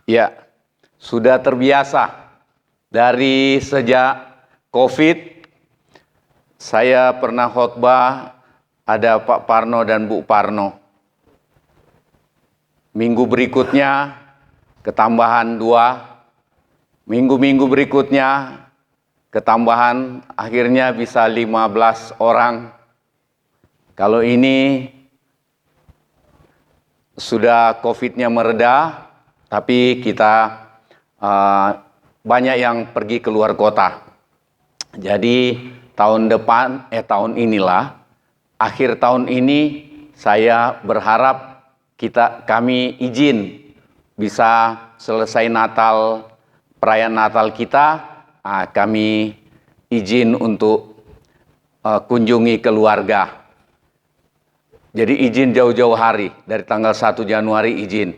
Ya, sudah terbiasa dari sejak COVID. Saya pernah khotbah, ada Pak Parno dan Bu Parno. Minggu berikutnya ketambahan 2, minggu-minggu berikutnya ketambahan, akhirnya bisa 15 orang. Kalau ini sudah COVID-nya mereda, tapi kita banyak yang pergi keluar kota. Jadi tahun inilah, akhir tahun ini saya berharap kami izin bisa selesai Natal, perayaan Natal kita, kami izin untuk kunjungi keluarga. Jadi izin jauh-jauh hari, dari tanggal 1 Januari izin.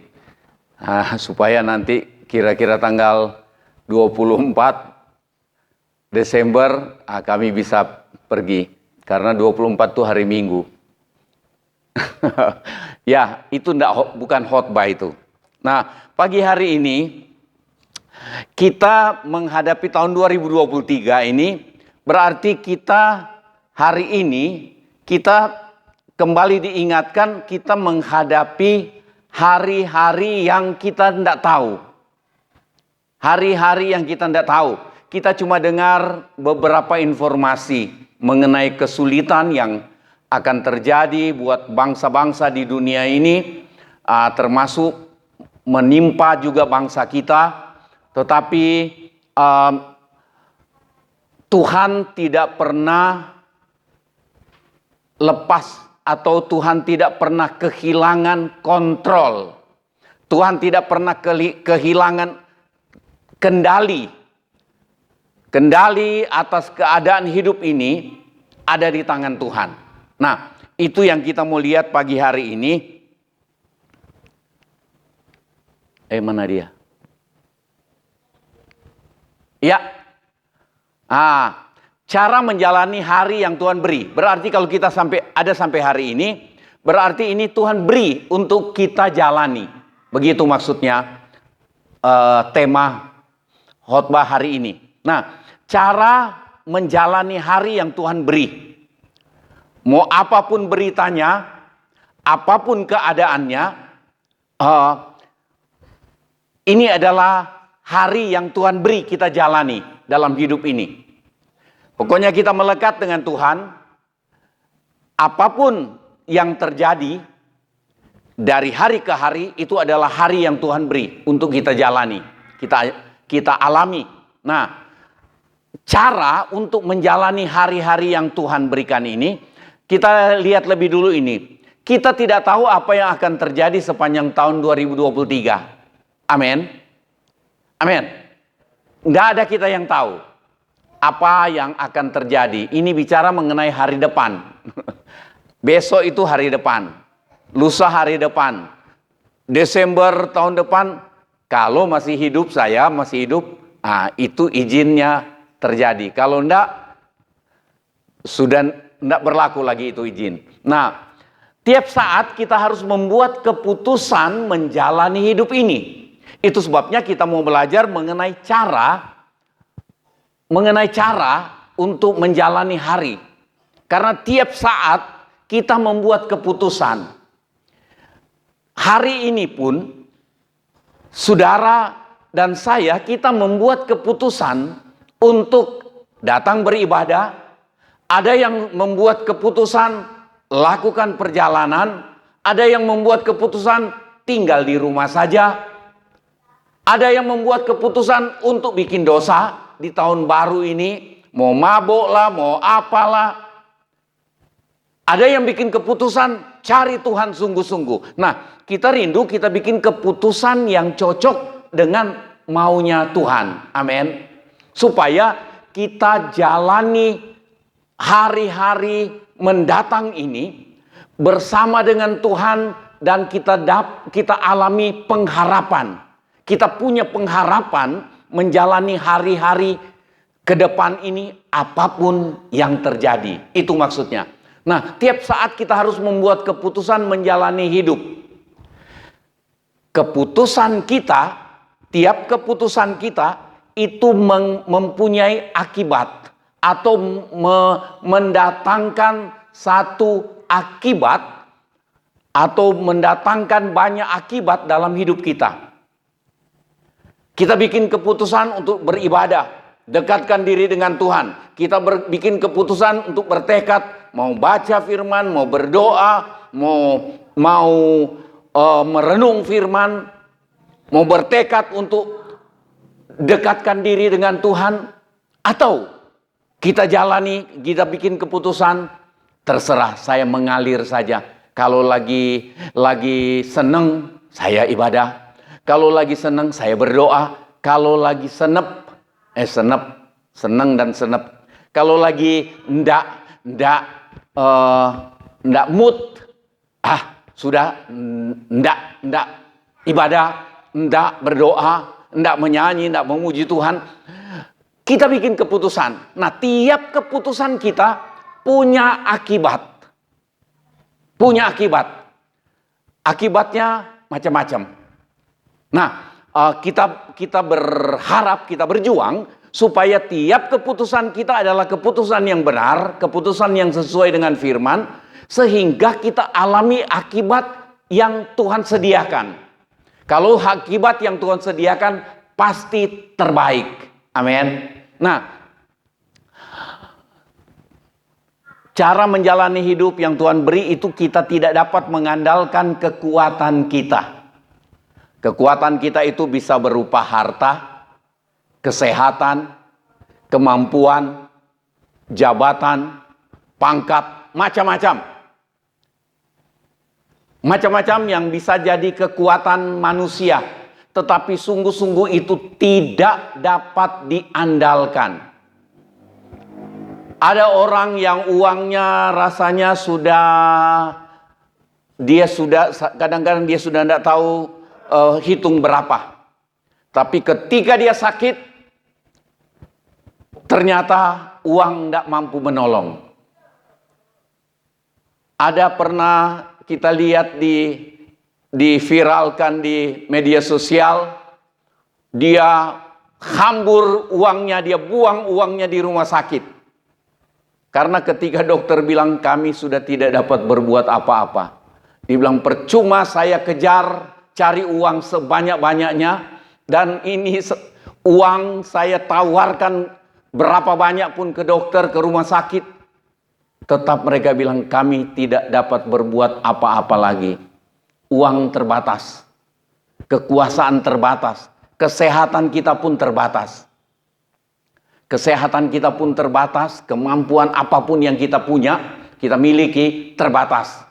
Supaya nanti kira-kira tanggal 24 Desember kami bisa pergi. Karena 24 itu hari Minggu. Ya, itu bukan khotbah itu. Nah, pagi hari ini kita menghadapi tahun 2023 ini, berarti kita hari ini kita kembali diingatkan kita menghadapi hari-hari yang kita tidak tahu. Hari-hari yang kita tidak tahu. Kita cuma dengar beberapa informasi mengenai kesulitan yang akan terjadi buat bangsa-bangsa di dunia ini, termasuk menimpa juga bangsa kita. Tetapi Tuhan tidak pernah lepas, atau Tuhan tidak pernah kehilangan kontrol. Tuhan tidak pernah kehilangan kendali. Kendali atas keadaan hidup ini ada di tangan Tuhan. Nah, itu yang kita mau lihat pagi hari ini. Mana dia? Ya. Cara menjalani hari yang Tuhan beri. Berarti kalau kita sampai hari ini, berarti ini Tuhan beri untuk kita jalani. Begitu maksudnya tema khotbah hari ini. Nah, cara menjalani hari yang Tuhan beri. Mau apapun beritanya, apapun keadaannya, ini adalah hari yang Tuhan beri kita jalani dalam hidup ini. Pokoknya kita melekat dengan Tuhan. Apapun yang terjadi dari hari ke hari, itu adalah hari yang Tuhan beri untuk kita jalani, kita alami. Nah, cara untuk menjalani hari-hari yang Tuhan berikan ini, kita lihat lebih dulu ini. Kita tidak tahu apa yang akan terjadi sepanjang tahun 2023. Amin. Amin. Nggak ada kita yang tahu apa yang akan terjadi. Ini bicara mengenai hari depan. Besok itu hari depan. Lusa hari depan. Desember tahun depan, kalau masih hidup, saya masih hidup, itu izinnya terjadi. Kalau enggak, sudah enggak berlaku lagi itu izin. Nah, tiap saat kita harus membuat keputusan menjalani hidup ini. Itu sebabnya kita mau belajar mengenai cara untuk menjalani hari. Karena tiap saat kita membuat keputusan. Hari ini pun, saudara dan saya, kita membuat keputusan untuk datang beribadah. Ada yang membuat keputusan lakukan perjalanan. Ada yang membuat keputusan tinggal di rumah saja. Ada yang membuat keputusan untuk bikin dosa di tahun baru ini, mau mabuk lah, mau apalah. Ada yang bikin keputusan cari Tuhan sungguh-sungguh. Nah, kita rindu kita bikin keputusan yang cocok dengan maunya Tuhan. Amin. Supaya kita jalani hari-hari mendatang ini bersama dengan Tuhan, dan kita alami pengharapan. Kita punya pengharapan menjalani hari-hari ke depan ini apapun yang terjadi. Itu maksudnya. Nah, tiap saat kita harus membuat keputusan menjalani hidup. Keputusan kita tiap keputusan kita itu mempunyai akibat atau mendatangkan satu akibat atau mendatangkan banyak akibat dalam hidup kita. Kita bikin keputusan untuk beribadah, dekatkan diri dengan Tuhan. Kita bikin keputusan untuk bertekad, mau baca firman, mau berdoa, mau merenung firman, mau bertekad untuk dekatkan diri dengan Tuhan, atau kita jalani, kita bikin keputusan, terserah saya mengalir saja. Kalau lagi seneng, saya ibadah. Kalau lagi seneng, saya berdoa. Kalau lagi seneng dan senep. Kalau lagi ndak mood, sudah ndak ibadah, ndak berdoa, ndak menyanyi, ndak memuji Tuhan. Kita bikin keputusan. Nah, tiap keputusan kita punya akibat. Punya akibat. Akibatnya macam-macam. Nah, kita berharap, kita berjuang supaya tiap keputusan kita adalah keputusan yang benar, keputusan yang sesuai dengan firman, sehingga kita alami akibat yang Tuhan sediakan. Kalau akibat yang Tuhan sediakan pasti terbaik. Amin. Nah, cara menjalani hidup yang Tuhan beri itu kita tidak dapat mengandalkan kekuatan kita. Kekuatan kita itu bisa berupa harta, kesehatan, kemampuan, jabatan, pangkat, macam-macam. Macam-macam yang bisa jadi kekuatan manusia. Tetapi sungguh-sungguh itu tidak dapat diandalkan. Ada orang yang uangnya rasanya kadang-kadang dia sudah tidak tahu hitung berapa. Tapi ketika dia sakit, ternyata uang tidak mampu menolong. Ada pernah kita lihat diviralkan di media sosial, dia hambur uangnya, dia buang uangnya di rumah sakit. Karena ketika dokter bilang kami sudah tidak dapat berbuat apa-apa. Dia bilang percuma saya kejar cari uang sebanyak-banyaknya, dan ini uang saya tawarkan berapa banyak pun ke dokter, ke rumah sakit. Tetap mereka bilang kami tidak dapat berbuat apa-apa lagi. Uang terbatas, kekuasaan terbatas, kesehatan kita pun terbatas. Kesehatan kita pun terbatas, kemampuan apapun yang kita punya, kita miliki terbatas.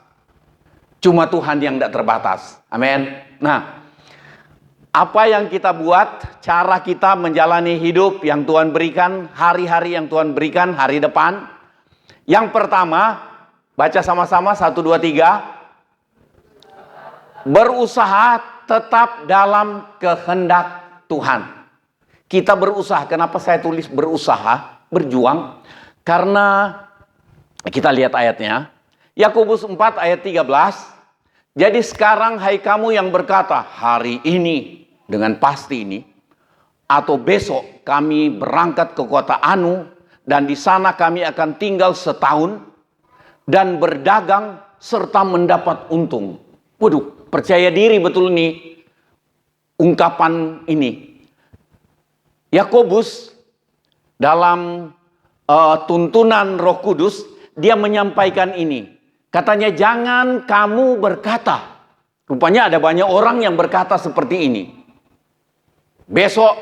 Cuma Tuhan yang tidak terbatas. Amin. Nah, apa yang kita buat, cara kita menjalani hidup yang Tuhan berikan, hari-hari yang Tuhan berikan, hari depan. Yang pertama, baca sama-sama 1, 2, 3. Berusaha tetap dalam kehendak Tuhan. Kita berusaha. Kenapa saya tulis berusaha, berjuang? Karena kita lihat ayatnya. Yakobus 4 ayat 13. Jadi sekarang hai kamu yang berkata, hari ini dengan pasti ini, atau besok kami berangkat ke kota Anu, dan di sana kami akan tinggal setahun, dan berdagang serta mendapat untung. Waduh, percaya diri betul nih ungkapan ini. Yakobus dalam tuntunan Roh Kudus, dia menyampaikan ini. Katanya jangan kamu berkata. Rupanya ada banyak orang yang berkata seperti ini. Besok,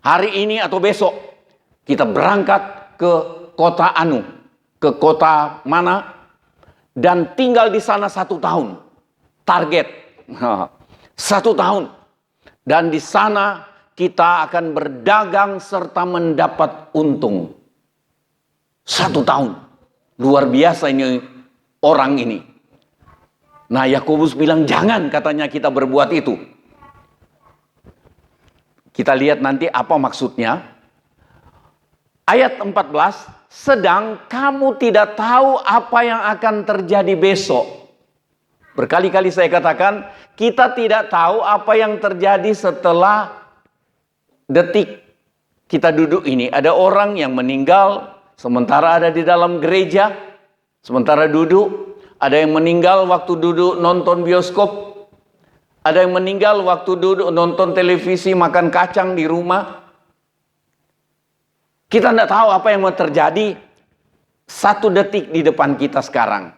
hari ini atau besok, kita berangkat ke kota Anu. Ke kota mana? Dan tinggal di sana 1 tahun. Target. 1 tahun. Dan di sana kita akan berdagang serta mendapat untung. 1 tahun. Luar biasa ini orang ini. Nah, Yakobus bilang jangan, katanya kita berbuat itu. Kita lihat nanti apa maksudnya. Ayat 14, sedang kamu tidak tahu apa yang akan terjadi besok. Berkali-kali saya katakan, kita tidak tahu apa yang terjadi setelah detik kita duduk ini. Ada orang yang meninggal sementara ada di dalam gereja, sementara duduk. Ada yang meninggal waktu duduk nonton bioskop. Ada yang meninggal waktu duduk nonton televisi, makan kacang di rumah. Kita tidak tahu apa yang mau terjadi satu detik di depan kita sekarang.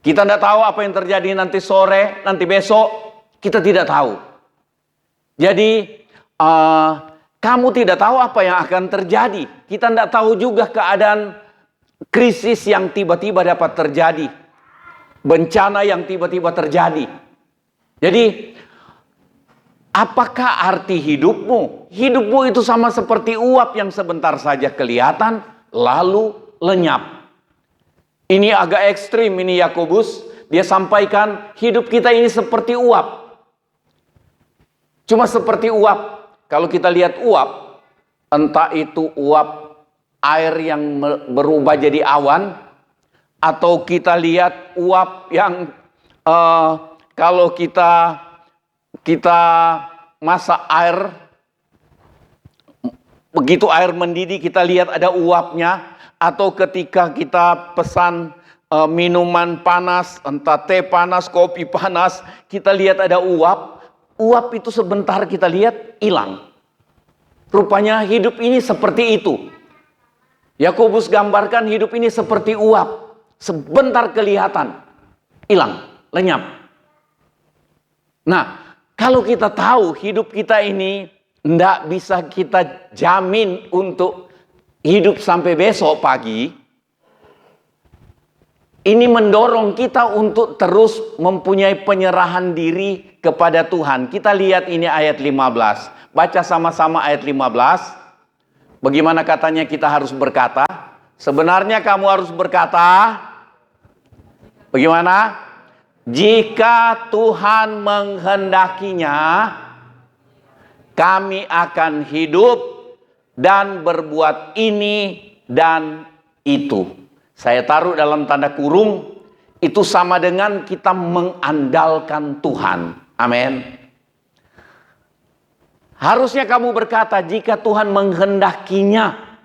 Kita tidak tahu apa yang terjadi nanti sore, nanti besok. Kita tidak tahu. Jadi, kamu tidak tahu apa yang akan terjadi. Kita tidak tahu juga keadaan krisis yang tiba-tiba dapat terjadi. Bencana yang tiba-tiba terjadi. Jadi, apakah arti hidupmu? Hidupmu itu sama seperti uap yang sebentar saja kelihatan, lalu lenyap. Ini agak ekstrim, ini Yakobus. Dia sampaikan, hidup kita ini seperti uap. Cuma seperti uap. Kalau kita lihat uap, entah itu uap air yang berubah jadi awan, atau kita lihat uap yang kalau kita masak air, begitu air mendidih kita lihat ada uapnya. Atau ketika kita pesan minuman panas, entah teh panas, kopi panas, kita lihat ada uap. Uap itu sebentar kita lihat hilang. Rupanya hidup ini seperti itu. Yakobus gambarkan hidup ini seperti uap. Sebentar kelihatan, hilang, lenyap. Nah, kalau kita tahu hidup kita ini tidak bisa kita jamin untuk hidup sampai besok pagi, ini mendorong kita untuk terus mempunyai penyerahan diri kepada Tuhan. Kita lihat ini ayat 15. Baca sama-sama ayat 15. Bagaimana katanya kita harus berkata? Sebenarnya kamu harus berkata, bagaimana? Jika Tuhan menghendakinya, kami akan hidup dan berbuat ini dan itu. Saya taruh dalam tanda kurung, itu sama dengan kita mengandalkan Tuhan. Amin. Harusnya kamu berkata, jika Tuhan menghendakinya,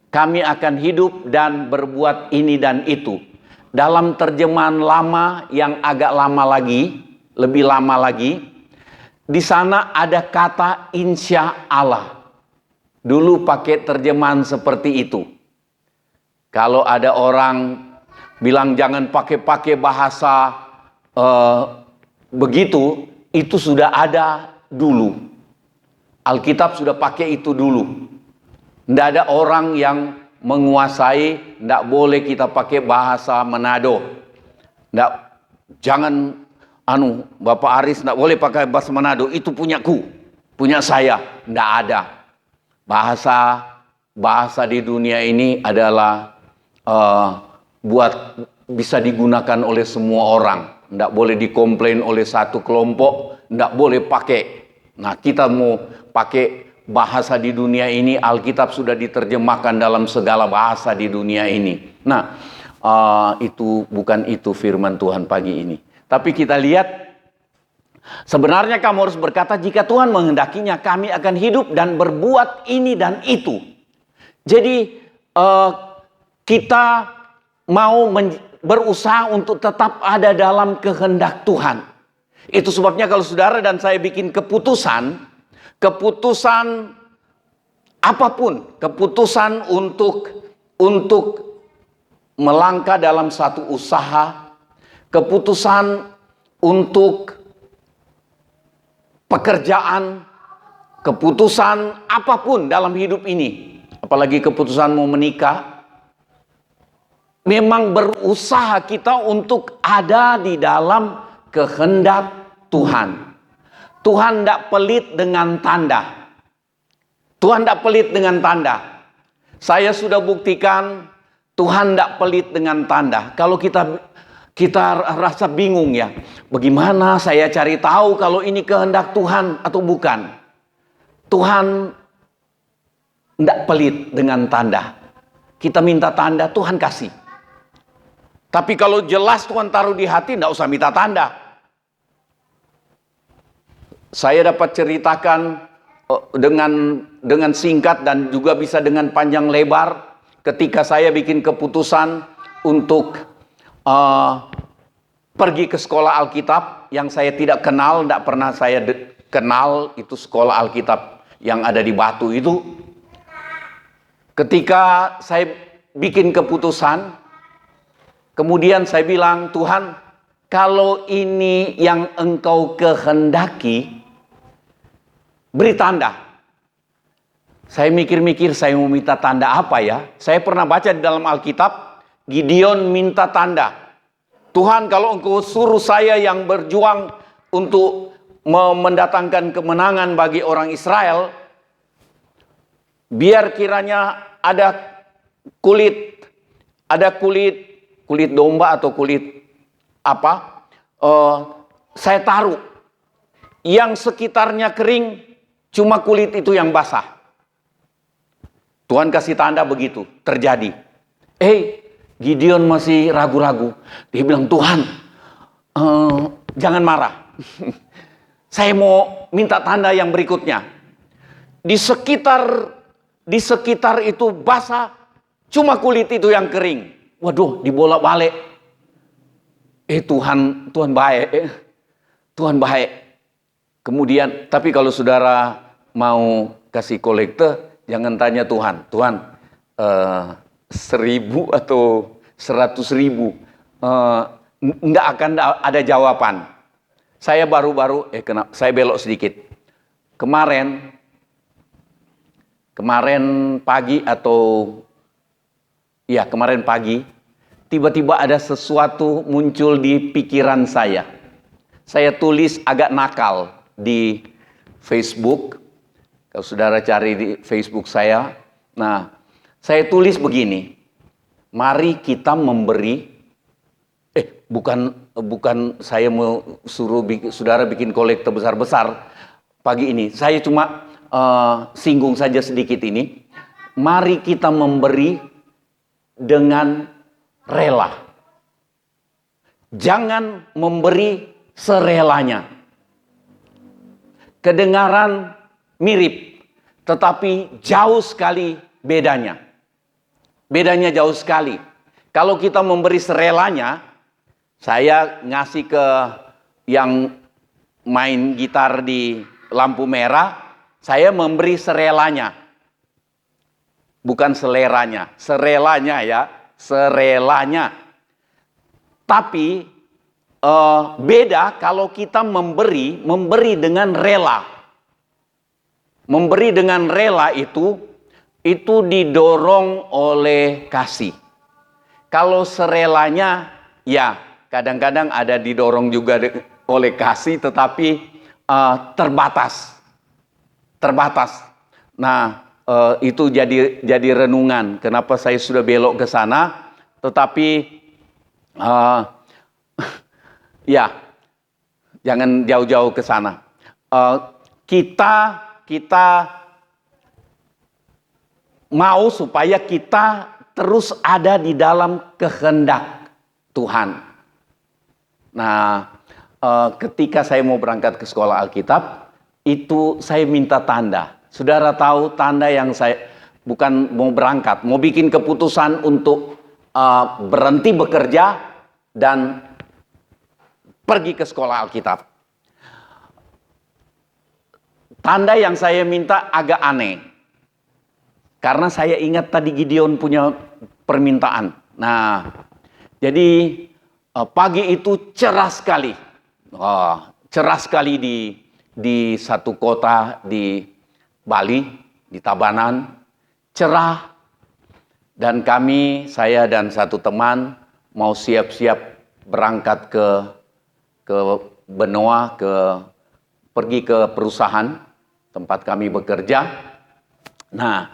kami akan hidup dan berbuat ini dan itu. Dalam terjemahan lama yang agak lama lagi, lebih lama lagi, di sana ada kata insya Allah. Dulu pakai terjemahan seperti itu. Kalau ada orang bilang jangan pakai bahasa begitu, itu sudah ada dulu. Alkitab sudah pakai itu dulu. Tidak ada orang yang menguasai, tidak boleh kita pakai bahasa Manado. Jangan Bapak Aris tidak boleh pakai bahasa Manado, itu punyaku, punya saya. Tidak ada. Bahasa di dunia ini adalah bisa digunakan oleh semua orang. Tidak boleh dikomplain oleh satu kelompok, tidak boleh pakai. Nah, kita mau pakai bahasa di dunia ini, Alkitab sudah diterjemahkan dalam segala bahasa di dunia ini. Nah, itu bukan itu firman Tuhan pagi ini. Tapi kita lihat, sebenarnya kamu harus berkata, jika Tuhan menghendakinya, kami akan hidup dan berbuat ini dan itu. Jadi, kita mau berusaha untuk tetap ada dalam kehendak Tuhan. Itu sebabnya kalau saudara dan saya bikin keputusan apapun, keputusan untuk melangkah dalam satu usaha, keputusan untuk pekerjaan, keputusan apapun dalam hidup ini, apalagi keputusan mau menikah, memang berusaha kita untuk ada di dalam kehendak Tuhan. Tuhan tidak pelit dengan tanda. Tuhan tidak pelit dengan tanda. Saya sudah buktikan Tuhan tidak pelit dengan tanda. Kalau kita rasa bingung ya, bagaimana saya cari tahu kalau ini kehendak Tuhan atau bukan? Tuhan tidak pelit dengan tanda. Kita minta tanda, Tuhan kasih. Tapi kalau jelas Tuhan taruh di hati, tidak usah minta tanda. Saya dapat ceritakan dengan singkat dan juga bisa dengan panjang lebar ketika saya bikin keputusan untuk pergi ke sekolah Alkitab yang saya tidak kenal, tidak pernah saya kenal itu sekolah Alkitab yang ada di Batu itu. Ketika saya bikin keputusan, kemudian saya bilang, Tuhan, kalau ini yang Engkau kehendaki, beri tanda. Saya mikir-mikir, saya mau minta tanda apa ya? Saya pernah baca di dalam Alkitab, Gideon minta tanda. Tuhan, kalau Engkau suruh saya yang berjuang untuk mendatangkan kemenangan bagi orang Israel, biar kiranya ada kulit domba atau kulit apa, saya taruh. Yang sekitarnya kering, cuma kulit itu yang basah. Tuhan kasih tanda begitu, terjadi. Gideon masih ragu-ragu. Dia bilang, Tuhan, jangan marah. Saya mau minta tanda yang berikutnya. Di sekitar itu basah, cuma kulit itu yang kering. Waduh, dibolak-balik. Tuhan baik. Tuhan baik. Kemudian, tapi kalau saudara mau kasih kolekte, jangan tanya Tuhan. Tuhan, 1.000 atau 100.000. Enggak akan ada jawaban. Saya baru-baru, saya belok sedikit. Kemarin pagi kemarin pagi, tiba-tiba ada sesuatu muncul di pikiran saya. Saya tulis agak nakal di Facebook. Kalau saudara cari di Facebook saya, nah, saya tulis begini. Mari kita memberi, bukan saya mau suruh saudara bikin kolekte besar-besar pagi ini. Saya cuma singgung saja sedikit ini. Mari kita memberi dengan rela. Jangan memberi serelanya. Kedengaran mirip, tetapi jauh sekali bedanya. Bedanya jauh sekali. Kalau kita memberi serelanya, saya ngasih ke yang main gitar di lampu merah, saya memberi serelanya. Bukan seleranya, serelanya ya, serelanya. Tapi beda kalau kita memberi dengan rela. Memberi dengan rela itu didorong oleh kasih. Kalau serelanya, ya kadang-kadang ada didorong juga oleh kasih, tetapi terbatas. Nah, itu jadi renungan. Kenapa saya sudah belok ke sana? Tetapi ya, jangan jauh-jauh ke sana. Kita mau supaya kita terus ada di dalam kehendak Tuhan. Nah, ketika saya mau berangkat ke sekolah Alkitab, itu saya minta tanda. Saudara tahu tanda yang saya bukan mau berangkat, mau bikin keputusan untuk berhenti bekerja dan pergi ke sekolah Alkitab. Tanda yang saya minta agak aneh. Karena saya ingat tadi Gideon punya permintaan. Nah, jadi pagi itu cerah sekali. Cerah sekali di satu kota di Bali, di Tabanan. Cerah. Dan saya dan satu teman mau siap-siap berangkat ke Benoa, pergi ke perusahaan tempat kami bekerja. Nah,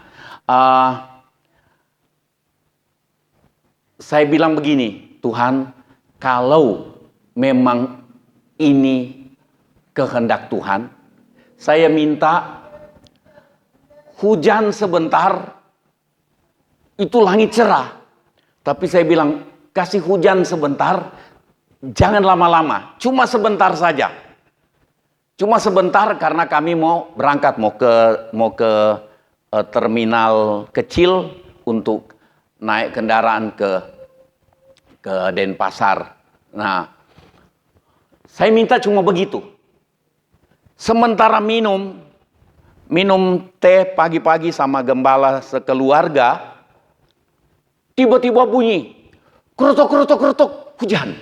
saya bilang begini, Tuhan, kalau memang ini kehendak Tuhan, saya minta hujan sebentar, itu langit cerah. Tapi saya bilang, kasih hujan sebentar, jangan lama-lama, cuma sebentar saja. Cuma sebentar karena kami mau berangkat, mau ke terminal kecil untuk naik kendaraan ke Denpasar. Nah, saya minta cuma begitu. Sementara minum teh pagi-pagi sama gembala sekeluarga, tiba-tiba bunyi kerutuk hujan.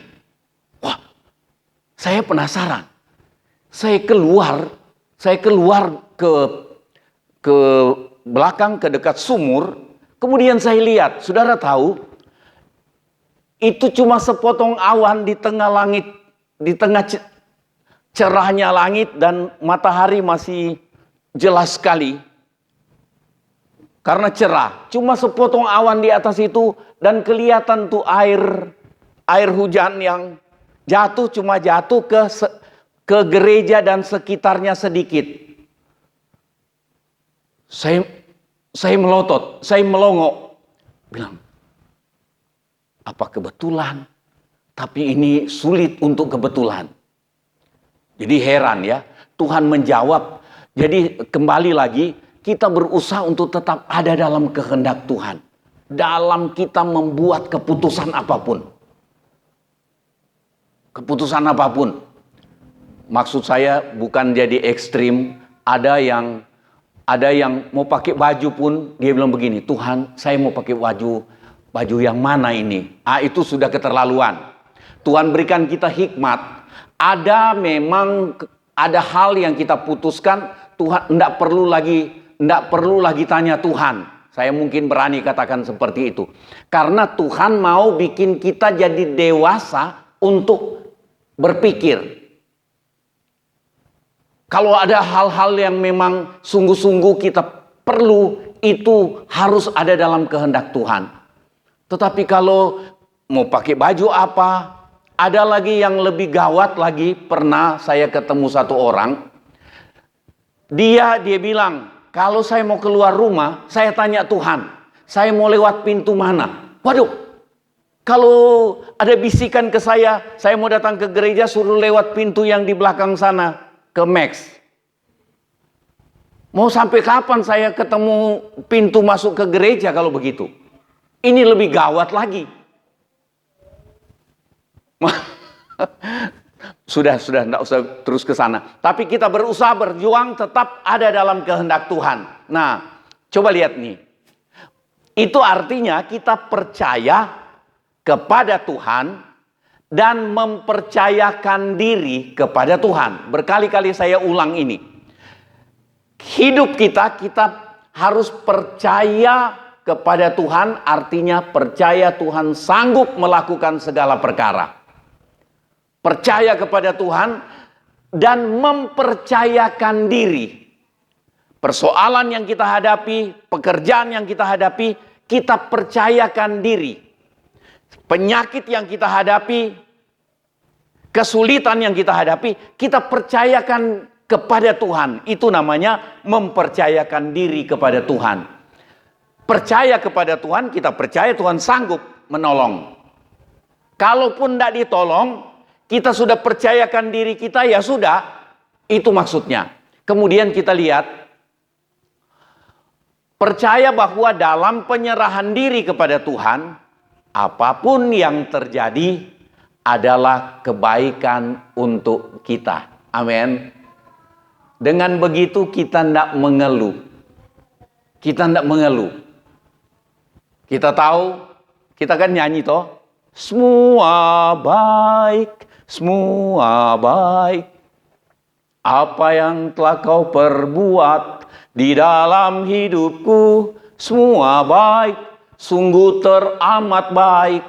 Wah, saya penasaran. Saya keluar ke belakang, ke dekat sumur. Kemudian saya lihat, saudara tahu, itu cuma sepotong awan di tengah langit, di tengah cerahnya langit dan matahari masih jelas sekali. Karena cerah, cuma sepotong awan di atas itu dan kelihatan tuh air hujan yang jatuh, cuma jatuh ke gereja dan sekitarnya sedikit. Saya melotot, saya melongo, bilang, apa kebetulan? Tapi ini sulit untuk kebetulan. Jadi heran ya, Tuhan menjawab. Jadi kembali lagi, kita berusaha untuk tetap ada dalam kehendak Tuhan. Dalam kita membuat keputusan apapun. Keputusan apapun. Maksud saya bukan jadi ekstrim. Ada yang mau pakai baju pun, dia bilang begini, Tuhan saya mau pakai baju yang mana ini? Itu sudah keterlaluan. Tuhan berikan kita hikmat. Ada hal yang kita putuskan, Tuhan enggak perlu lagi tanya Tuhan. Saya mungkin berani katakan seperti itu. Karena Tuhan mau bikin kita jadi dewasa untuk berpikir. Kalau ada hal-hal yang memang sungguh-sungguh kita perlu, itu harus ada dalam kehendak Tuhan. Tetapi kalau mau pakai baju apa, ada lagi yang lebih gawat lagi. Pernah saya ketemu satu orang, dia bilang, kalau saya mau keluar rumah, saya tanya Tuhan, saya mau lewat pintu mana? Waduh, kalau ada bisikan ke saya mau datang ke gereja, suruh lewat pintu yang di belakang sana, ke Max. Mau sampai kapan saya ketemu pintu masuk ke gereja kalau begitu? Ini lebih gawat lagi. Sudah, tidak usah terus ke sana. Tapi kita berusaha berjuang tetap ada dalam kehendak Tuhan. Nah, coba lihat nih. Itu artinya kita percaya kepada Tuhan dan mempercayakan diri kepada Tuhan. Berkali-kali saya ulang ini. Hidup kita harus percaya kepada Tuhan, artinya percaya Tuhan sanggup melakukan segala perkara. Percaya kepada Tuhan dan mempercayakan diri. Persoalan yang kita hadapi, pekerjaan yang kita hadapi, kita percayakan diri. Penyakit yang kita hadapi, kesulitan yang kita hadapi, kita percayakan kepada Tuhan. Itu namanya mempercayakan diri kepada Tuhan. Percaya kepada Tuhan, kita percaya Tuhan sanggup menolong. Kalaupun tidak ditolong, kita sudah percayakan diri kita, ya sudah, itu maksudnya. Kemudian kita lihat, percaya bahwa dalam penyerahan diri kepada Tuhan, apapun yang terjadi adalah kebaikan untuk kita. Amin. Dengan begitu kita tidak mengeluh. Kita tidak mengeluh. Kita tahu, kita kan nyanyi toh, semua baik. Semua baik, apa yang telah kau perbuat di dalam hidupku, semua baik, sungguh teramat baik,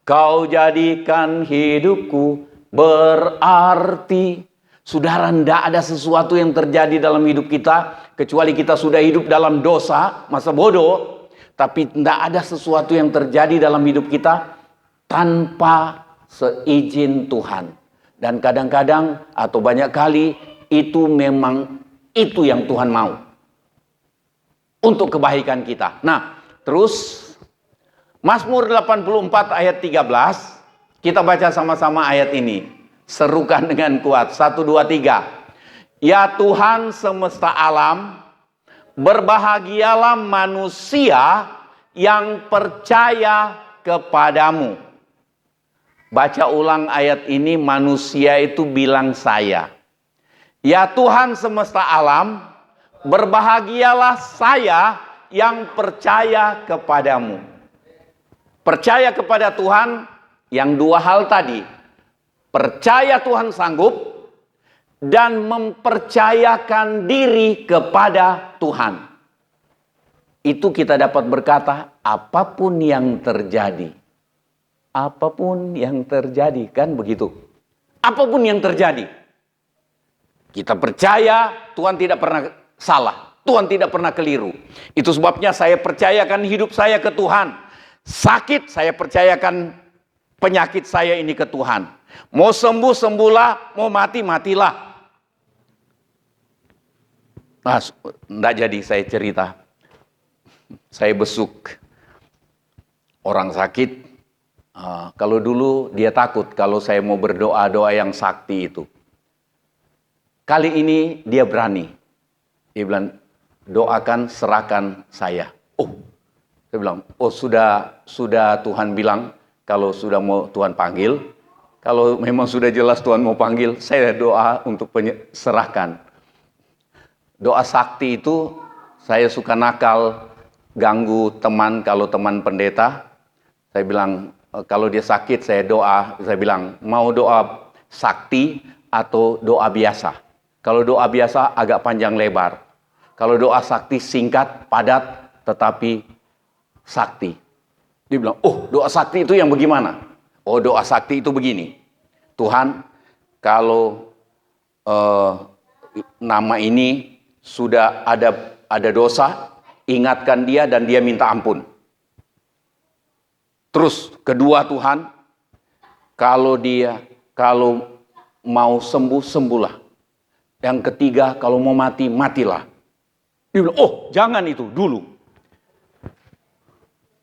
kau jadikan hidupku berarti. Saudara, tidak ada sesuatu yang terjadi dalam hidup kita, kecuali kita sudah hidup dalam dosa, masa bodoh, tapi tidak ada sesuatu yang terjadi dalam hidup kita tanpa seizin Tuhan. Dan kadang-kadang atau banyak kali itu memang itu yang Tuhan mau untuk kebaikan kita. Nah, terus Mazmur 84 ayat 13. Kita baca sama-sama ayat ini. Serukan dengan kuat. 1, 2, 3. Ya Tuhan semesta alam, berbahagialah manusia yang percaya kepadamu. Baca ulang ayat ini, manusia itu bilang saya. Ya Tuhan semesta alam, berbahagialah saya yang percaya kepadamu. Percaya kepada Tuhan yang dua hal tadi. Percaya Tuhan sanggup dan mempercayakan diri kepada Tuhan. Itu kita dapat berkata, apapun yang terjadi. Apapun yang terjadi, kan begitu. Apapun yang terjadi. Kita percaya Tuhan tidak pernah salah. Tuhan tidak pernah keliru. Itu sebabnya saya percayakan hidup saya ke Tuhan. Sakit, saya percayakan penyakit saya ini ke Tuhan. Mau sembuh, sembuhlah. Mau mati, matilah. Nah, enggak jadi saya cerita. Saya besuk orang sakit. Kalau dulu dia takut kalau saya mau berdoa-doa yang sakti itu. Kali ini dia berani. Dia bilang, doakan, serahkan saya. Oh, saya bilang, oh sudah Tuhan bilang, kalau sudah mau Tuhan panggil, kalau memang sudah jelas Tuhan mau panggil, saya doa untuk serahkan. Doa sakti itu, saya suka nakal, ganggu teman, kalau teman pendeta, saya bilang, kalau dia sakit saya doa, saya bilang, mau doa sakti atau doa biasa? Kalau doa biasa agak panjang lebar. Kalau doa sakti singkat, padat, tetapi sakti. Dia bilang, oh doa sakti itu yang bagaimana? Oh doa sakti itu begini. Tuhan, kalau nama ini sudah ada dosa, ingatkan dia dan dia minta ampun. Terus kedua Tuhan, kalau mau sembuh, sembuhlah. Yang ketiga, kalau mau mati, matilah. Dia bilang, oh jangan itu dulu.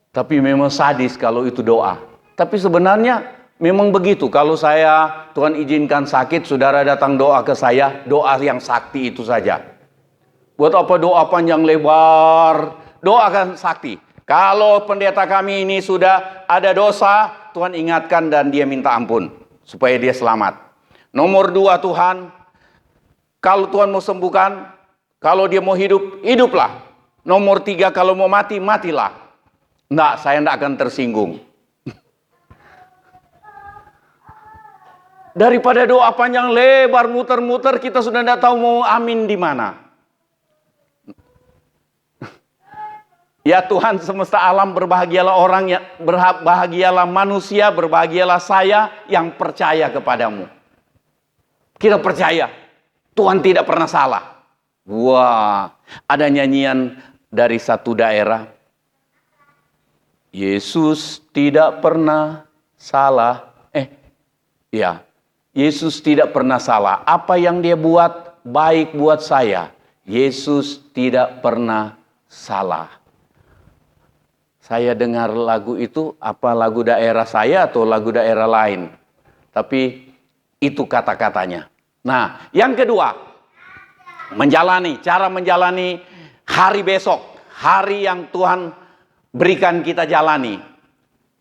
Tapi memang sadis kalau itu doa. Tapi sebenarnya memang begitu. Kalau Tuhan izinkan sakit, saudara datang doa ke saya, doa yang sakti itu saja. Buat apa doa panjang lebar? Doakan sakti. Kalau pendeta kami ini sudah ada dosa, Tuhan ingatkan dan dia minta ampun. Supaya dia selamat. Nomor 2 Tuhan, kalau Tuhan mau sembuhkan, kalau dia mau hidup, hiduplah. Nomor 3, kalau mau mati, matilah. Enggak, saya enggak akan tersinggung. Daripada doa panjang lebar, muter-muter, kita sudah enggak tahu mau amin di mana. Ya Tuhan semesta alam, berbahagialah orang yang berbahagialah manusia, berbahagialah saya yang percaya kepadamu. Kita percaya Tuhan tidak pernah salah. Wah, ada nyanyian dari satu daerah. Yesus tidak pernah salah. Ya, Yesus tidak pernah salah. Apa yang dia buat baik buat saya. Yesus tidak pernah salah. Saya dengar lagu itu, apa lagu daerah saya atau lagu daerah lain. Tapi itu kata-katanya. Nah, yang kedua, cara menjalani hari besok. Hari yang Tuhan berikan kita jalani.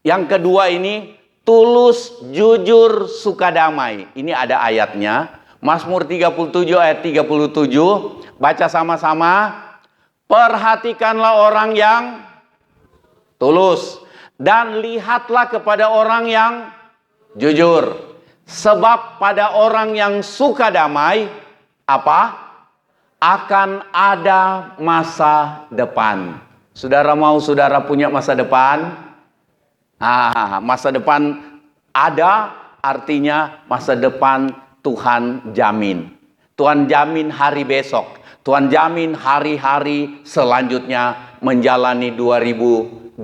Yang kedua ini, tulus, jujur, sukadamai. Ini ada ayatnya. Mazmur 37 ayat 37. Baca sama-sama. Perhatikanlah orang yang tulus dan lihatlah kepada orang yang jujur. Sebab pada orang yang suka damai, apa? Akan ada masa depan. Saudara mau saudara punya masa depan? Masa depan ada, artinya masa depan Tuhan jamin. Tuhan jamin hari besok. Tuhan jamin hari-hari selanjutnya menjalani 2023.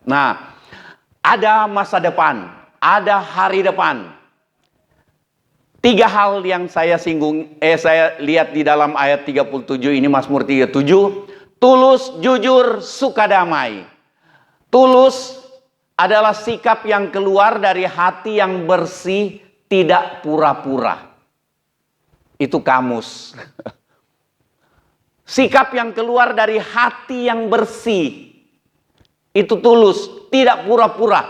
Nah, ada masa depan, ada hari depan. 3 hal yang saya saya lihat di dalam ayat 37 ini, Mazmur 37. Tulus, jujur, sukadamai. Tulus adalah sikap yang keluar dari hati yang bersih, tidak pura-pura. Itu kamus. Sikap yang keluar dari hati yang bersih, itu tulus, tidak pura-pura.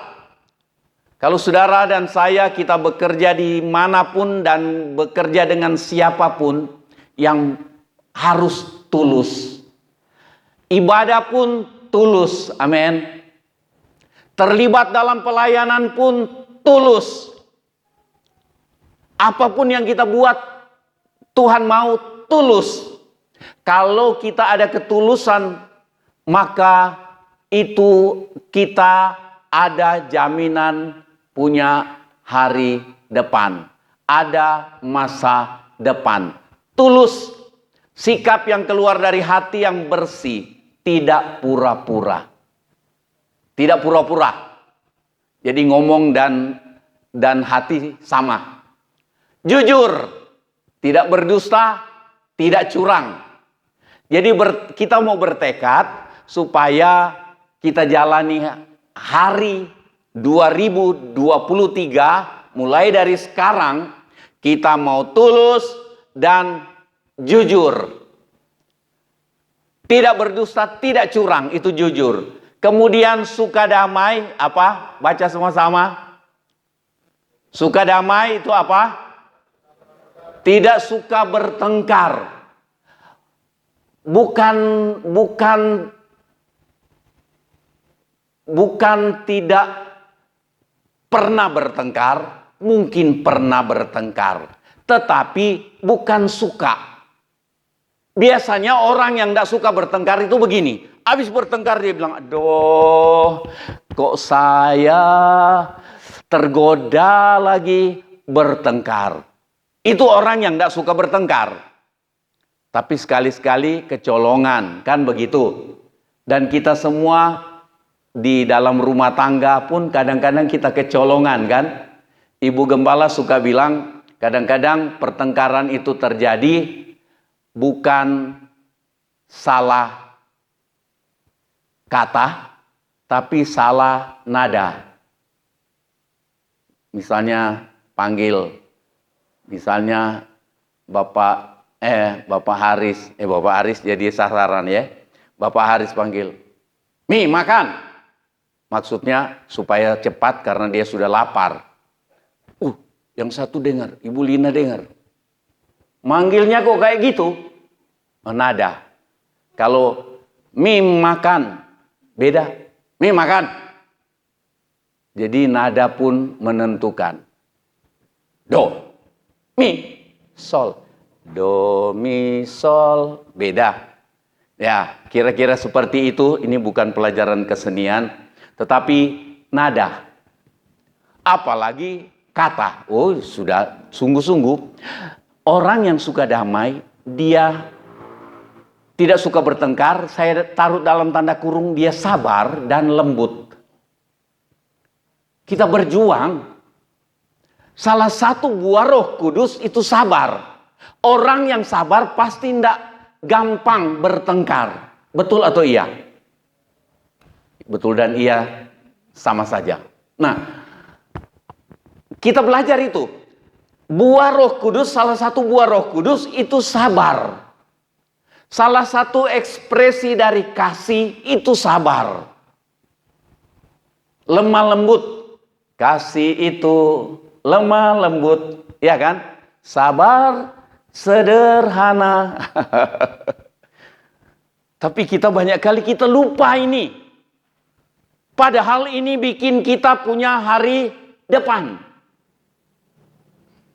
Kalau saudara dan saya kita bekerja di manapun dan bekerja dengan siapapun, yang harus tulus. Ibadah pun tulus, amin. Terlibat dalam pelayanan pun tulus. Apapun yang kita buat, Tuhan mau tulus. Kalau kita ada ketulusan, maka itu kita ada jaminan punya hari depan. Ada masa depan. Tulus, sikap yang keluar dari hati yang bersih, tidak pura-pura. Tidak pura-pura. Jadi ngomong dan hati sama. Jujur, tidak berdusta, tidak curang. Jadi kita mau bertekad supaya kita jalani hari 2023 mulai dari sekarang, kita mau tulus dan jujur. Tidak berdusta, tidak curang, itu jujur. Kemudian suka damai, apa? Baca sama-sama. Suka damai itu apa? Tidak suka bertengkar. Bukan tidak pernah bertengkar, mungkin pernah bertengkar, tetapi bukan suka. Biasanya orang yang tidak suka bertengkar itu begini, habis bertengkar dia bilang, aduh, kok saya tergoda lagi bertengkar. Itu orang yang tidak suka bertengkar. Tapi sekali-sekali kecolongan, kan begitu. Dan kita semua di dalam rumah tangga pun kadang-kadang kita kecolongan, kan. Ibu Gembala suka bilang, kadang-kadang pertengkaran itu terjadi bukan salah kata, tapi salah nada. Misalnya panggil, misalnya Bapak Haris jadi sasaran ya. Bapak Haris panggil, "Mi, makan." Maksudnya supaya cepat karena dia sudah lapar. Yang satu dengar, Ibu Lina dengar. Manggilnya kok kayak gitu? Nada. Kalau "Mi, makan." Beda. "Mi, makan." Jadi nada pun menentukan. Do, mi, sol. Do, mi, sol. Beda. Ya, kira-kira seperti itu. Ini bukan pelajaran kesenian, tetapi nada. Apalagi kata. Oh, sudah sungguh-sungguh. Orang yang suka damai, dia tidak suka bertengkar. Saya taruh dalam tanda kurung, dia sabar dan lembut. Kita berjuang. Salah satu buah Roh Kudus itu sabar. Orang yang sabar pasti tidak gampang bertengkar. Betul atau iya? Betul dan iya sama saja. Nah, kita belajar itu. Buah Roh Kudus, salah satu buah Roh Kudus itu sabar. Salah satu ekspresi dari kasih itu sabar. Lemah lembut. Kasih itu lemah lembut, ya kan? Sabar, sederhana. Tapi kita banyak kali kita lupa ini. Padahal ini bikin kita punya hari depan.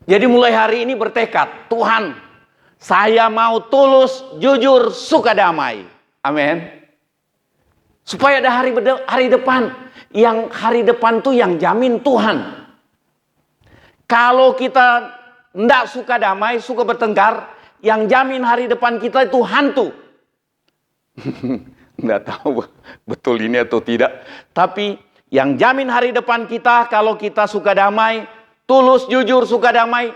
Jadi mulai hari ini bertekad, Tuhan, saya mau tulus, jujur, suka damai. Amin. Supaya ada hari depan. Yang hari depan tuh yang jamin Tuhan. Kalau kita tidak suka damai, suka bertengkar, yang jamin hari depan kita itu hantu. Nggak tahu betul ini atau tidak. Tapi yang jamin hari depan kita, kalau kita suka damai, tulus, jujur, suka damai,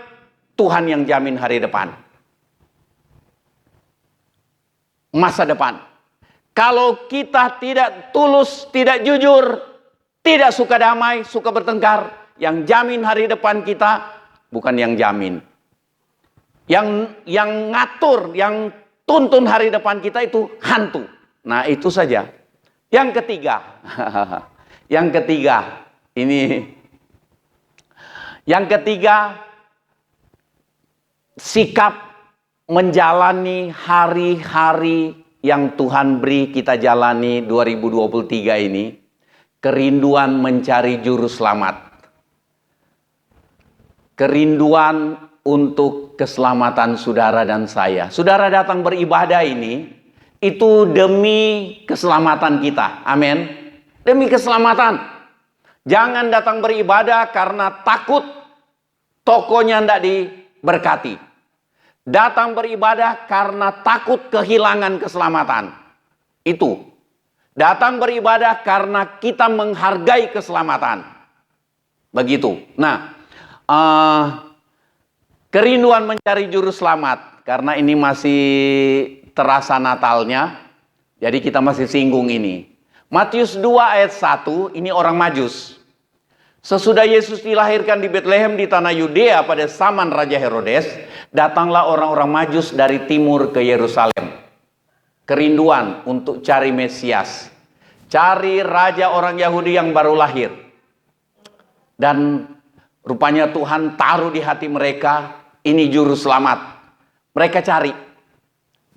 Tuhan yang jamin hari depan. Masa depan. Kalau kita tidak tulus, tidak jujur, tidak suka damai, suka bertengkar, yang jamin hari depan kita bukan yang jamin. Yang ngatur, yang tuntun hari depan kita itu hantu. Nah, itu saja. Yang ketiga. Yang ketiga, sikap menjalani hari-hari yang Tuhan beri kita jalani 2023 ini, kerinduan mencari juru selamat. Kerinduan untuk keselamatan saudara dan saya. Saudara datang beribadah ini, itu demi keselamatan kita. Amin. Demi keselamatan. Jangan datang beribadah karena takut tokonya tidak diberkati. Datang beribadah karena takut kehilangan keselamatan. Itu. Datang beribadah karena kita menghargai keselamatan. Begitu. Nah, kerinduan mencari juru selamat. Karena ini masih terasa Natalnya. Jadi kita masih singgung ini. Matius 2 ayat 1, ini orang Majus. Sesudah Yesus dilahirkan di Betlehem di tanah Yudea pada zaman Raja Herodes, datanglah orang-orang Majus dari timur ke Yerusalem. Kerinduan untuk cari Mesias. Cari raja orang Yahudi yang baru lahir. Dan rupanya Tuhan taruh di hati mereka, ini juru selamat. Mereka cari.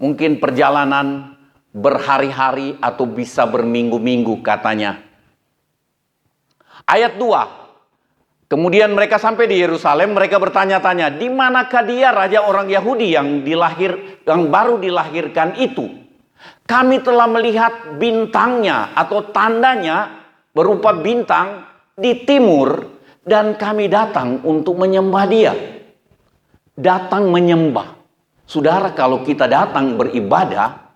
Mungkin perjalanan berhari-hari atau bisa berminggu-minggu katanya. Ayat 2. Kemudian mereka sampai di Yerusalem, mereka bertanya-tanya, di manakah dia raja orang Yahudi yang baru dilahirkan itu? Kami telah melihat bintangnya atau tandanya berupa bintang di timur dan kami datang untuk menyembah dia. Datang menyembah. Saudara, kalau kita datang beribadah,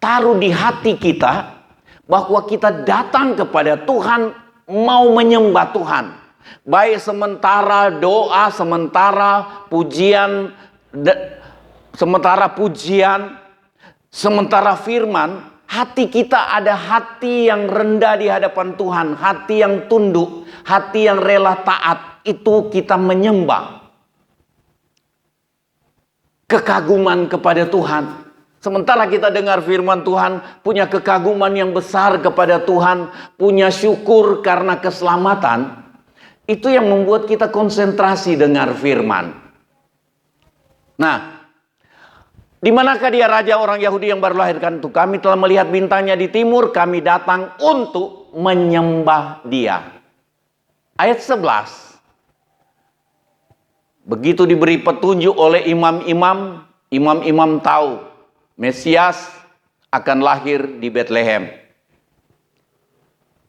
taruh di hati kita bahwa kita datang kepada Tuhan, mau menyembah Tuhan. Baik sementara doa, sementara pujian, sementara firman, hati kita ada hati yang rendah di hadapan Tuhan, hati yang tunduk, hati yang rela taat, itu kita menyembah. Kekaguman kepada Tuhan. Sementara kita dengar firman Tuhan, punya kekaguman yang besar kepada Tuhan, punya syukur karena keselamatan, itu yang membuat kita konsentrasi dengar firman. Nah, di manakah dia raja orang Yahudi yang baru lahirkan itu? Kami telah melihat bintangnya di timur, kami datang untuk menyembah dia. Ayat 11. Begitu diberi petunjuk oleh imam-imam, imam-imam tahu Mesias akan lahir di Betlehem.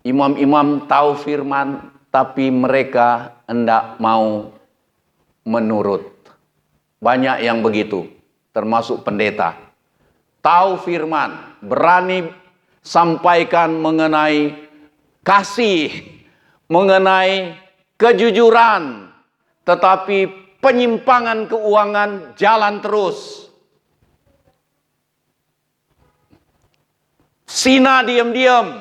Imam-imam tahu firman, tapi mereka hendak mau menurut. Banyak yang begitu, termasuk pendeta. Tahu firman, berani sampaikan mengenai kasih, mengenai kejujuran, tetapi penyimpangan keuangan jalan terus. Sina diam-diam,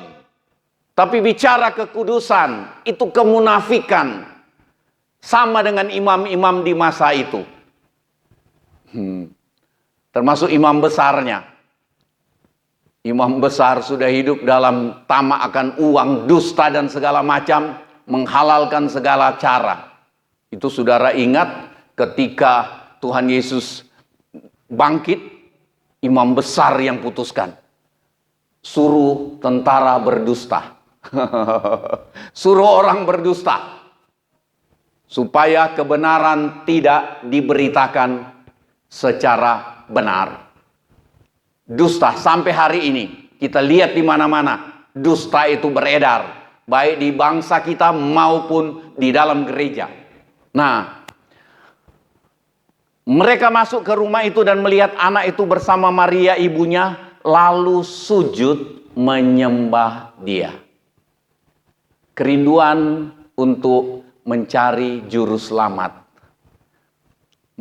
tapi bicara kekudusan, itu kemunafikan. Sama dengan imam-imam di masa itu. Termasuk imam besarnya. Imam besar sudah hidup dalam tamak akan uang, dusta dan segala macam, menghalalkan segala cara. Itu saudara ingat ketika Tuhan Yesus bangkit, imam besar yang putuskan. Suruh tentara berdusta. Suruh orang berdusta. Supaya kebenaran tidak diberitakan secara benar. Dusta sampai hari ini. Kita lihat di mana-mana. Dusta itu beredar. Baik di bangsa kita maupun di dalam gereja. Nah, mereka masuk ke rumah itu dan melihat anak itu bersama Maria ibunya. Lalu sujud menyembah dia. Kerinduan untuk mencari juru selamat.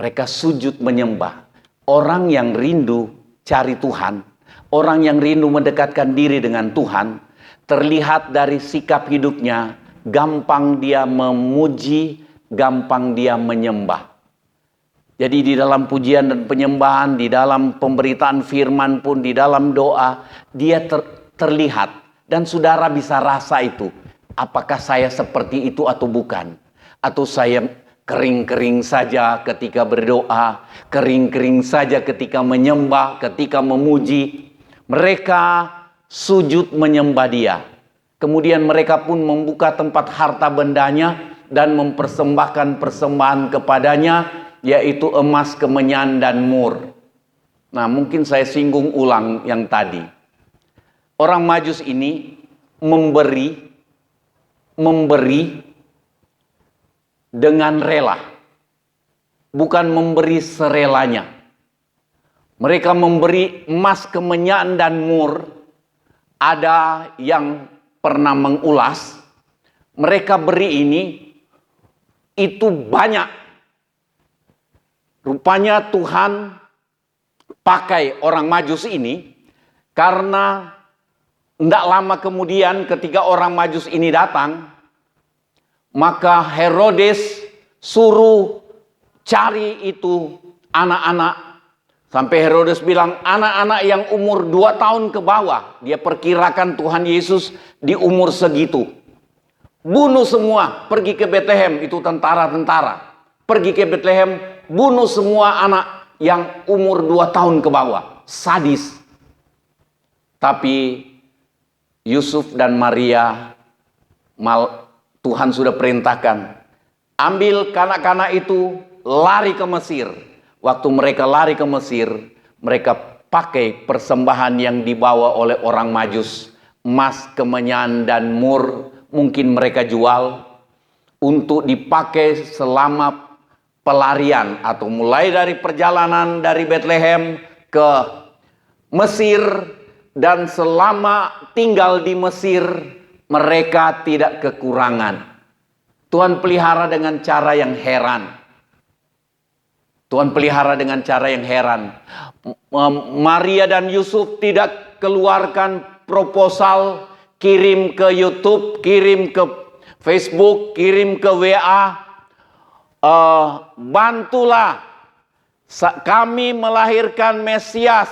Mereka sujud menyembah. Orang yang rindu cari Tuhan, Orang yang rindu mendekatkan diri dengan Tuhan, terlihat dari sikap hidupnya, gampang dia memuji, gampang dia menyembah. Jadi di dalam pujian dan penyembahan, di dalam pemberitaan firman pun, di dalam doa, dia terlihat. Dan saudara bisa rasa itu. Apakah saya seperti itu atau bukan? Atau saya kering-kering saja ketika berdoa, kering-kering saja ketika menyembah, ketika memuji. Mereka sujud menyembah dia. Kemudian mereka pun membuka tempat harta bendanya dan mempersembahkan persembahan kepadanya, yaitu emas, kemenyan, dan mur. Nah, mungkin saya singgung ulang yang tadi. Orang Majus ini memberi dengan rela, bukan memberi serelanya. Mereka memberi emas, kemenyan, dan mur. Ada yang pernah mengulas, mereka beri ini itu banyak. Rupanya Tuhan pakai orang Majus ini karena tidak lama kemudian ketika orang Majus ini datang, maka Herodes suruh cari itu anak-anak. Sampai Herodes bilang anak-anak yang umur 2 tahun ke bawah. Dia perkirakan Tuhan Yesus di umur segitu. Bunuh semua, pergi ke Bethlehem, itu tentara-tentara. Pergi ke Bethlehem, bunuh semua anak yang umur 2 tahun ke bawah. Sadis. Tapi Yusuf dan Maria, Tuhan sudah perintahkan, ambil kanak-kanak itu, lari ke Mesir. Waktu mereka lari ke Mesir, mereka pakai persembahan yang dibawa oleh orang Majus. Emas, kemenyan, dan mur mungkin mereka jual untuk dipakai selama pelarian atau mulai dari perjalanan dari Bethlehem ke Mesir, dan selama tinggal di Mesir mereka tidak kekurangan. Tuhan pelihara dengan cara yang heran. Tuhan pelihara dengan cara yang heran. Maria dan Yusuf tidak keluarkan proposal, kirim ke YouTube, kirim ke Facebook, kirim ke WA. Bantulah kami melahirkan Mesias,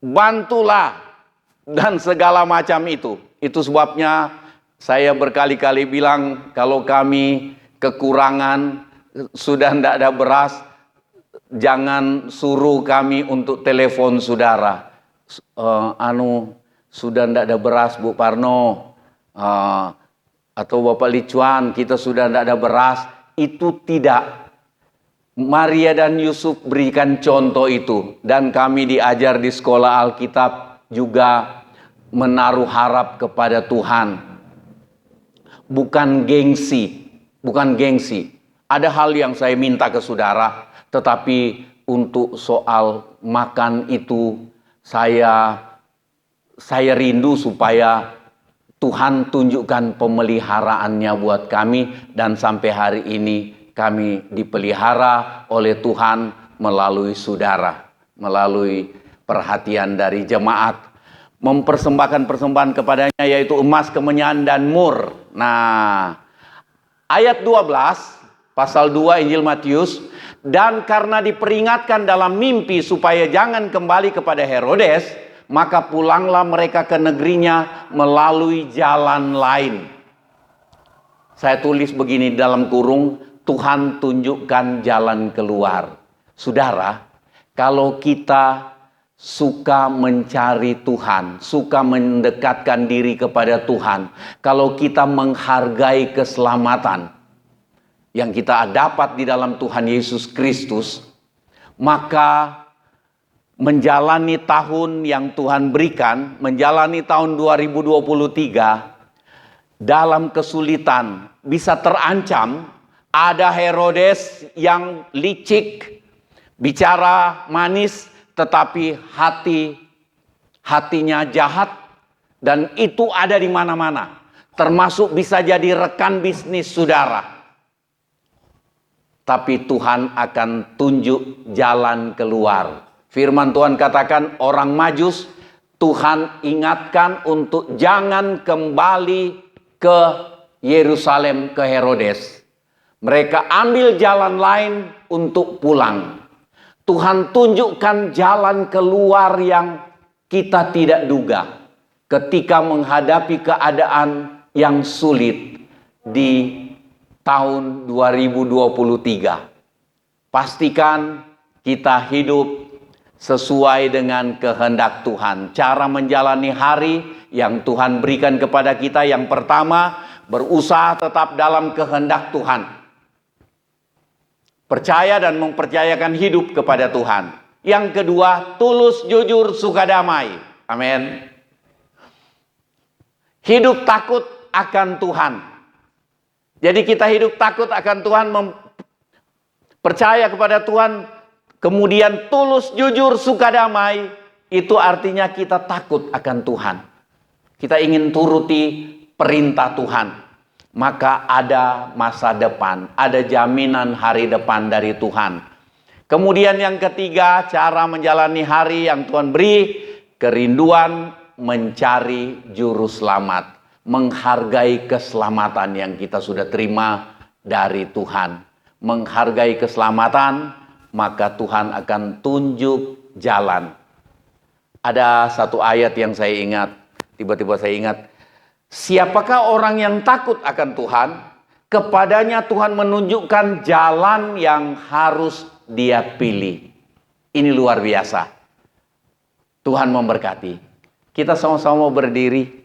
bantulah, dan segala macam itu. Itu sebabnya saya berkali-kali bilang kalau kami kekurangan, sudah tidak ada beras, jangan suruh kami untuk telepon saudara. Sudah tidak ada beras Bu Parno, atau Bapak Licuan, kita sudah tidak ada beras. Itu tidak. Maria dan Yusuf berikan contoh itu. Dan kami diajar di sekolah Alkitab juga menaruh harap kepada Tuhan. Bukan gengsi. Bukan gengsi. Ada hal yang saya minta ke saudara, tetapi untuk soal makan itu saya rindu supaya Tuhan tunjukkan pemeliharaannya buat kami, dan sampai hari ini kami dipelihara oleh Tuhan melalui saudara, melalui perhatian dari jemaat, mempersembahkan persembahan kepadanya, yaitu emas, kemenyan, dan mur. Nah, ayat 12 pasal 2 Injil Matius, dan karena diperingatkan dalam mimpi supaya jangan kembali kepada Herodes, maka pulanglah mereka ke negerinya melalui jalan lain. Saya tulis begini dalam kurung, Tuhan tunjukkan jalan keluar. Saudara, kalau kita suka mencari Tuhan, suka mendekatkan diri kepada Tuhan, kalau kita menghargai keselamatan yang kita dapat di dalam Tuhan Yesus Kristus, maka menjalani tahun yang Tuhan berikan, menjalani tahun 2023 dalam kesulitan, bisa terancam. Ada Herodes yang licik, bicara manis, tetapi hatinya jahat, dan itu ada di mana-mana. Termasuk bisa jadi rekan bisnis saudara. Tapi Tuhan akan tunjuk jalan keluar. Firman Tuhan katakan orang Majus Tuhan ingatkan untuk jangan kembali ke Yerusalem, ke Herodes. Mereka ambil jalan lain untuk pulang. Tuhan tunjukkan jalan keluar yang kita tidak duga ketika menghadapi keadaan yang sulit di tahun 2023. Pastikan kita hidup sesuai dengan kehendak Tuhan. Cara menjalani hari yang Tuhan berikan kepada kita, yang pertama, berusaha tetap dalam kehendak Tuhan. Percaya dan mempercayakan hidup kepada Tuhan. Yang kedua, tulus, jujur, sukadamai. Amin. Hidup takut akan Tuhan. Jadi kita hidup takut akan Tuhan, percaya kepada Tuhan, kemudian tulus, jujur, sukadamai. Itu artinya kita takut akan Tuhan. Kita ingin turuti perintah Tuhan. Maka ada masa depan, ada jaminan hari depan dari Tuhan. Kemudian yang ketiga, cara menjalani hari yang Tuhan beri, kerinduan mencari juru selamat, menghargai keselamatan yang kita sudah terima dari Tuhan. Menghargai keselamatan, maka Tuhan akan tunjuk jalan. Ada satu ayat yang saya ingat, tiba-tiba saya ingat, siapakah orang yang takut akan Tuhan? Kepadanya Tuhan menunjukkan jalan yang harus dia pilih. Ini luar biasa. Tuhan memberkati. Kita sama-sama berdiri.